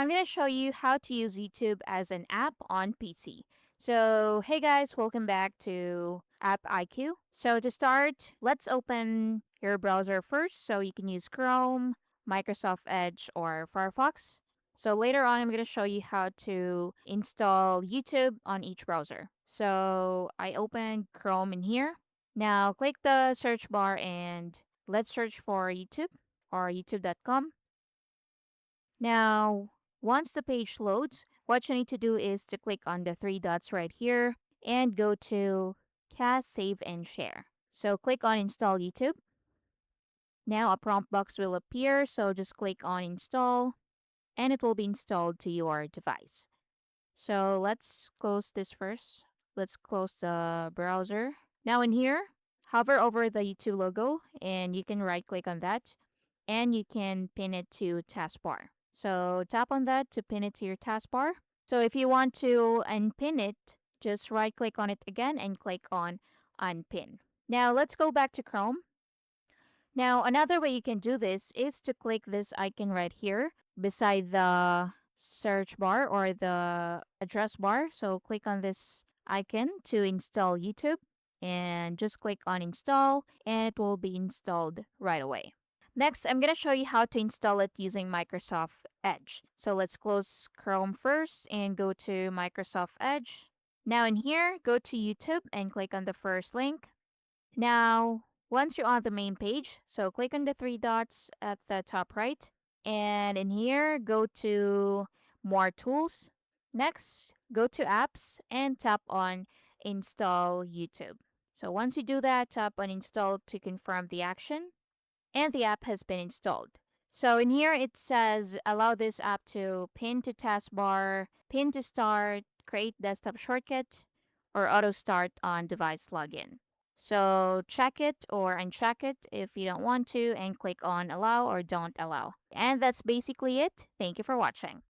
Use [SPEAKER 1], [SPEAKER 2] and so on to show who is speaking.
[SPEAKER 1] I'm going to show you how to use YouTube as an app on PC. So, hey guys, welcome back to App IQ. So, to start, let's open your browser first. So, you can use Chrome, Microsoft Edge, or Firefox. So, later on, I'm going to show you how to install YouTube on each browser. So, I opened Chrome in here. Now, click the search bar and let's search for YouTube or youtube.com. Now, once the page loads, what you need to do is to click on the three dots right here and go to Cast, Save, and Share. So click on Install YouTube. Now a prompt box will appear, so just click on Install and it will be installed to your device. So let's close this first. Let's close the browser. Now in here, hover over the YouTube logo and you can right click on that and you can pin it to taskbar. So tap on that to pin it to your taskbar. So if you want to unpin it, just right click on it again and click on unpin. Now let's go back to Chrome. Now another way you can do this is to click this icon right here beside the search bar or the address bar. So click on this icon to install YouTube and just click on install and it will be installed right away. Next, I'm going to show you how to install it using Microsoft Edge. So let's close Chrome first and go to Microsoft Edge. Now in here, go to YouTube and click on the first link. Now, once you're on the main page, so click on the three dots at the top right. And in here, go to More Tools. Next, go to Apps and tap on Install YouTube. So once you do that, tap on Install to confirm the action and the app has been installed. So in here it says allow this app to pin to taskbar, pin to start, create desktop shortcut, or auto start on device login. So check it or uncheck it if you don't want to and click on allow or don't allow. And that's basically it. Thank you for watching.